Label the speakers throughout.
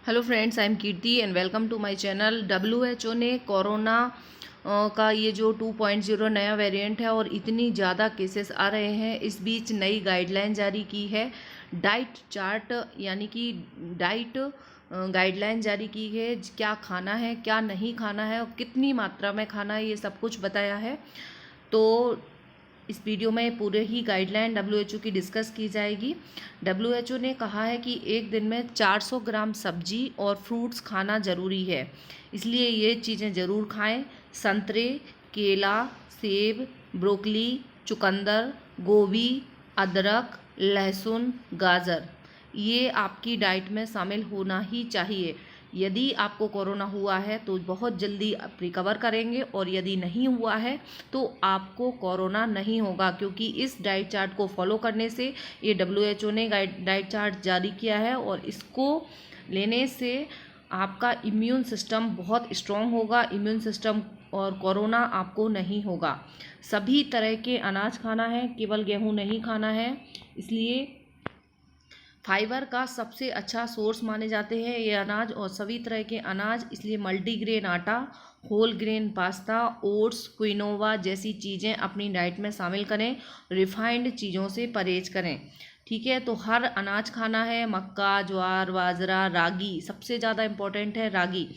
Speaker 1: Hello friends, I am Kirti and welcome to my channel. WHO ने corona का ये जो 2.0 नया वेरिएंट है और इतनी ज़्यादा केसेस आ रहे हैं, इस बीच नई गाइडलाइन जारी की है। डाइट चार्ट यानी कि डाइट गाइडलाइन जारी की है। क्या खाना है, क्या नहीं खाना है और कितनी मात्रा में खाना है, ये सब कुछ बताया है। तो इस वीडियो में पूरे ही गाइडलाइन WHO की डिस्कस की जाएगी। WHO ने कहा है कि एक दिन में 400 ग्राम सब्जी और फ्रूट्स खाना ज़रूरी है, इसलिए ये चीज़ें ज़रूर खाएं। संतरे, केला, सेब, ब्रोकली, चुकंदर, गोभी, अदरक, लहसुन, गाजर, ये आपकी डाइट में शामिल होना ही चाहिए। यदि आपको कोरोना हुआ है तो बहुत जल्दी आप रिकवर करेंगे, और यदि नहीं हुआ है तो आपको कोरोना नहीं होगा, क्योंकि इस डाइट चार्ट को फॉलो करने से, ये WHO ने डाइट चार्ट जारी किया है और इसको लेने से आपका इम्यून सिस्टम बहुत स्ट्रॉन्ग होगा, इम्यून सिस्टम, और कोरोना आपको नहीं होगा। सभी तरह के अनाज खाना है, केवल गेहूं नहीं खाना है। इसलिए फाइबर का सबसे अच्छा सोर्स माने जाते हैं ये अनाज और सभी तरह के अनाज, इसलिए मल्टीग्रेन आटा, whole grain pasta, oats, quinoa जैसी चीज़ें अपनी डाइट में शामिल करें। रिफाइंड चीज़ों से परहेज करें। ठीक है, तो हर अनाज खाना है। मक्का, ज्वार, बाजरा, रागी, सबसे ज़्यादा इम्पोर्टेंट है रागी।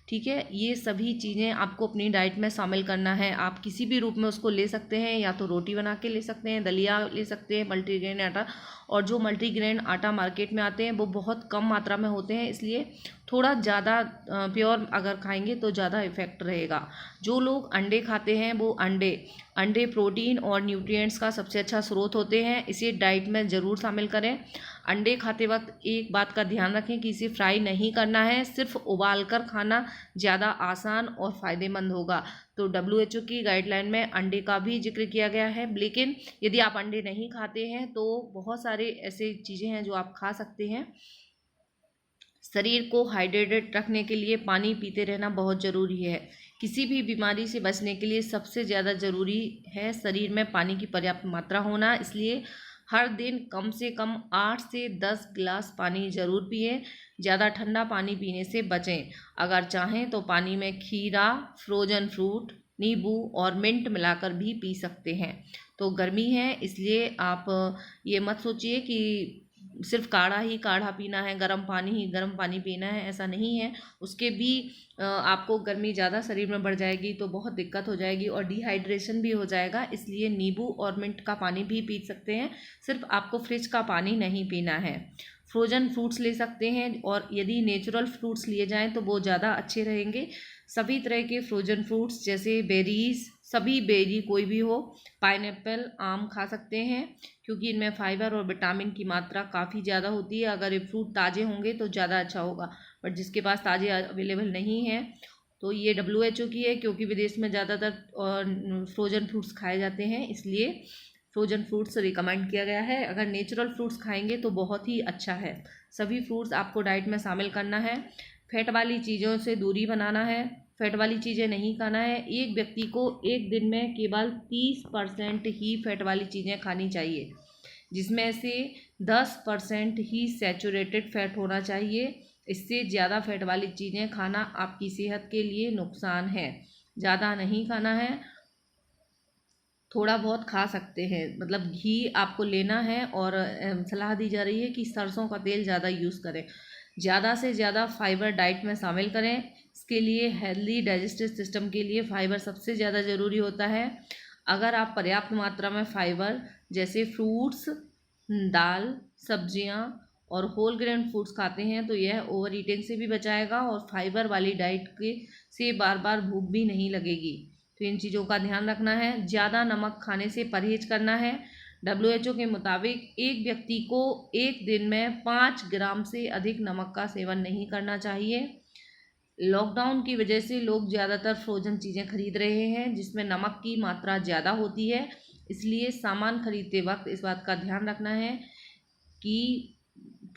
Speaker 1: ठीक है, ये सभी चीज़ें आपको अपनी डाइट में शामिल करना है। आप किसी भी रूप में उसको ले सकते हैं, या तो रोटी बना के ले सकते हैं, दलिया ले सकते हैं, मल्टीग्रेन आटा। और जो मल्टीग्रेन आटा मार्केट में आते हैं वो बहुत कम मात्रा में होते हैं, इसलिए थोड़ा ज़्यादा प्योर अगर खाएंगे तो ज़्यादा इफेक्ट रहेगा। जो लोग अंडे खाते हैं वो अंडे प्रोटीन और न्यूट्रिएंट्स का सबसे अच्छा स्रोत होते हैं, इसे डाइट में ज़रूर शामिल करें। अंडे खाते वक्त एक बात का ध्यान रखें कि इसे फ्राई नहीं करना है, सिर्फ उबाल कर खाना ज़्यादा आसान और फ़ायदेमंद होगा। तो WHO की गाइडलाइन में अंडे का भी जिक्र किया गया है, लेकिन यदि आप अंडे नहीं खाते हैं तो बहुत सारे ऐसे चीज़ें हैं जो आप खा सकते हैं। शरीर को हाइड्रेटेड रखने के लिए पानी पीते रहना बहुत ज़रूरी है। किसी भी बीमारी से बचने के लिए सबसे ज़्यादा ज़रूरी है शरीर में पानी की पर्याप्त मात्रा होना, इसलिए हर दिन कम से कम 8 से 10 गिलास पानी ज़रूर पिएं। ज़्यादा ठंडा पानी पीने से बचें। अगर चाहें तो पानी में खीरा, फ्रोजन फ्रूट, नींबू और मिंट मिलाकर भी पी सकते हैं। तो गर्मी है, इसलिए आप ये मत सोचिए कि सिर्फ काढ़ा पीना है, गर्म पानी ही गर्म पानी पीना है, ऐसा नहीं है। उसके भी आपको गर्मी ज़्यादा शरीर में बढ़ जाएगी तो बहुत दिक्कत हो जाएगी और डिहाइड्रेशन भी हो जाएगा, इसलिए नींबू और मिंट का पानी भी पी सकते हैं। सिर्फ आपको फ्रिज का पानी नहीं पीना है। फ्रोजन फ्रूट्स ले सकते हैं, और यदि नेचुरल फ्रूट्स लिए जाएं तो वो ज़्यादा अच्छे रहेंगे। सभी तरह के फ्रोजन फ्रूट्स जैसे बेरीज, सभी बेरी कोई भी हो, पाइनएप्पल, आम खा सकते हैं, क्योंकि इनमें फाइबर और विटामिन की मात्रा काफ़ी ज़्यादा होती है। अगर ये फ्रूट ताज़े होंगे तो ज़्यादा अच्छा होगा, बट जिसके पास ताज़े अवेलेबल नहीं है तो ये WHO की है, क्योंकि विदेश में ज़्यादातर फ्रोजन फ्रूट्स खाए जाते हैं, इसलिए फ्रोजन फ्रूट्स रिकमेंड किया गया है। अगर नेचुरल फ्रूट्स खाएंगे तो बहुत ही अच्छा है। सभी फ्रूट्स आपको डाइट में शामिल करना है। फैट वाली चीज़ों से दूरी बनाना है, फैट वाली चीज़ें नहीं खाना है। एक व्यक्ति को एक दिन में केवल 30% ही फैट वाली चीज़ें खानी चाहिए, जिसमें से 10% ही सैचुरेटेड फैट होना चाहिए। इससे ज़्यादा फैट वाली चीज़ें खाना आपकी सेहत के लिए नुकसान है। ज़्यादा नहीं खाना है, थोड़ा बहुत खा सकते हैं। मतलब घी आपको लेना है, और सलाह दी जा रही है कि सरसों का तेल ज़्यादा यूज़ करें। ज़्यादा से ज़्यादा फाइबर डाइट में शामिल करें। इसके लिए हेल्दी डाइजेस्टिव सिस्टम के लिए फाइबर सबसे ज़्यादा ज़रूरी होता है। अगर आप पर्याप्त मात्रा में फाइबर जैसे फ्रूट्स, दाल, सब्जियां और होल ग्रेन फूड्स खाते हैं तो यह ओवर ईटिंग से भी बचाएगा, और फाइबर वाली डाइट के से बार बार भूख भी नहीं लगेगी। तो इन चीज़ों का ध्यान रखना है। ज़्यादा नमक खाने से परहेज करना है। WHO के मुताबिक एक व्यक्ति को एक दिन में 5 ग्राम से अधिक नमक का सेवन नहीं करना चाहिए। लॉकडाउन की वजह से लोग ज़्यादातर फ्रोजन चीज़ें खरीद रहे हैं, जिसमें नमक की मात्रा ज़्यादा होती है, इसलिए सामान खरीदते वक्त इस बात का ध्यान रखना है कि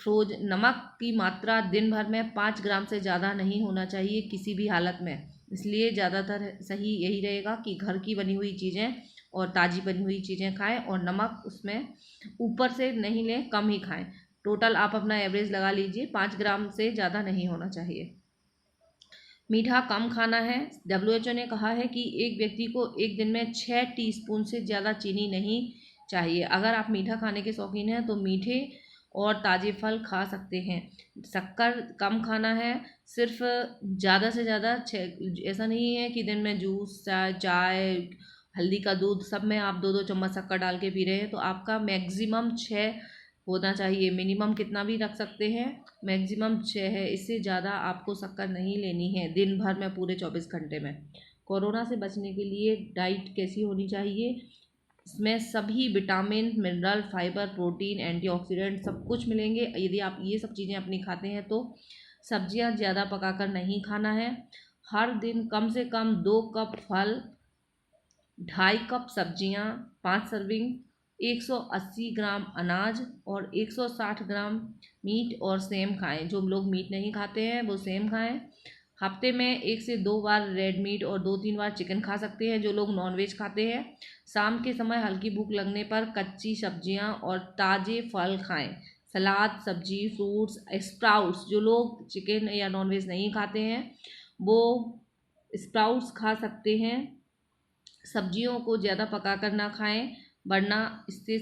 Speaker 1: नमक की मात्रा दिन भर में 5 ग्राम से ज़्यादा नहीं होना चाहिए किसी भी हालत में। इसलिए ज़्यादातर सही यही रहेगा कि घर की बनी हुई चीज़ें और ताज़ी बनी हुई चीज़ें खाएं, और नमक उसमें ऊपर से नहीं लें, कम ही खाएं। टोटल आप अपना एवरेज लगा लीजिए, 5 ग्राम से ज़्यादा नहीं होना चाहिए। मीठा कम खाना है। WHO ने कहा है कि एक व्यक्ति को एक दिन में 6 टीस्पून से ज़्यादा चीनी नहीं चाहिए। अगर आप मीठा खाने के शौकीन हैं तो मीठे और ताज़े फल खा सकते हैं। शक्कर कम खाना है, सिर्फ ज़्यादा से ज़्यादा 6, ऐसा नहीं है कि दिन में जूस, चाय, हल्दी का दूध सब में आप 2-2 चम्मच शक्कर डाल के पी रहे हैं, तो आपका मैक्सिमम 6 होना चाहिए। मिनिमम कितना भी रख सकते हैं, मैक्सिमम 6 है, इससे ज़्यादा आपको शक्कर नहीं लेनी है दिन भर में, पूरे 24 घंटे में। कोरोना से बचने के लिए डाइट कैसी होनी चाहिए? इसमें सभी vitamin, mineral, fibre, protein, antioxidant सब कुछ मिलेंगे। यदि आप ये सब चीज़ें अपनी खाते हैं तो सब्जियां ज़्यादा पकाकर नहीं खाना है। हर दिन कम से कम 2 कप फल, 2.5 कप सब्जियां, 5 सर्विंग, 180 ग्राम अनाज और 160 ग्राम मीट और सेम खाएं। जो लोग मीट नहीं खाते हैं वो सेम खाएं। हफ्ते में 1 से 2 बार रेड मीट और 2-3 बार चिकन खा सकते हैं जो लोग नॉनवेज खाते हैं। शाम के समय हल्की भूख लगने पर कच्ची सब्जियां और ताज़े फल खाएं। सलाद, सब्जी, फ्रूट्स, स्प्राउट्स, जो लोग चिकन या नॉनवेज नहीं खाते हैं वो स्प्राउट्स खा सकते हैं। सब्जियों को ज़्यादा पकाकर ना खाएं, वरना इससे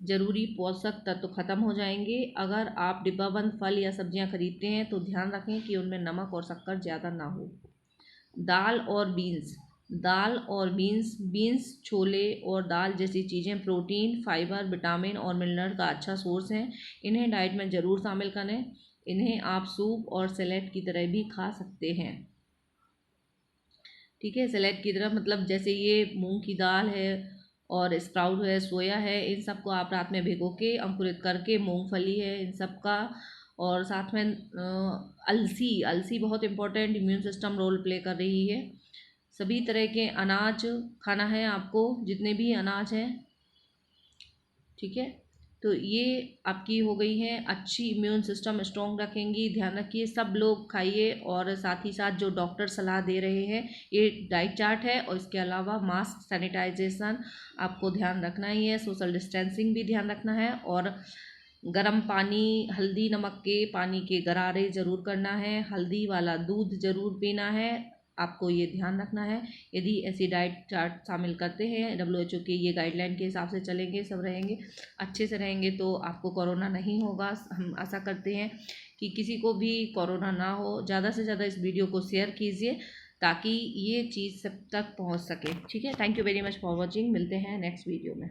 Speaker 1: ज़रूरी पोषक तत्व खत्म हो जाएंगे। अगर आप डिब्बाबंद फल या सब्जियां खरीदते हैं तो ध्यान रखें कि उनमें नमक और शक्कर ज़्यादा ना हो। दाल और बीन्स, छोले और दाल जैसी चीज़ें प्रोटीन, फाइबर, विटामिन और मिनरल का अच्छा सोर्स हैं। इन्हें डाइट में ज़रूर शामिल करें। इन्हें आप सूप और सैलेड की तरह भी खा सकते हैं। ठीक है, सैलेड की तरह मतलब जैसे ये मूंग की दाल है और स्प्राउट है, सोया है, इन सब को आप रात में भिगो के अंकुरित करके, मूंगफली है, इन सब का, और साथ में अलसी बहुत important immune system role play कर रही है। सभी तरह के अनाज खाना है आपको, जितने भी अनाज हैं। ठीक है, तो ये आपकी हो गई है अच्छी इम्यून सिस्टम स्ट्रॉन्ग रखेंगी। ध्यान रखिए सब लोग खाइए, और साथ ही साथ जो डॉक्टर सलाह दे रहे हैं ये डाइट चार्ट है, और इसके अलावा मास्क, सैनिटाइजेशन आपको ध्यान रखना ही है, सोशल डिस्टेंसिंग भी ध्यान रखना है, और गर्म पानी, हल्दी नमक के पानी के गरारे ज़रूर करना है, हल्दी वाला दूध ज़रूर पीना है, आपको ये ध्यान रखना है। यदि ऐसी डाइट चार्ट शामिल करते हैं, WHO के ये गाइडलाइन के हिसाब से चलेंगे, सब रहेंगे, अच्छे से रहेंगे, तो आपको कोरोना नहीं होगा। हम आशा करते हैं कि किसी को भी कोरोना ना हो। ज़्यादा से ज़्यादा इस वीडियो को शेयर कीजिए ताकि ये चीज़ सब तक पहुंच सके। ठीक है, thank you very much for watching. मिलते हैं नेक्स्ट वीडियो में।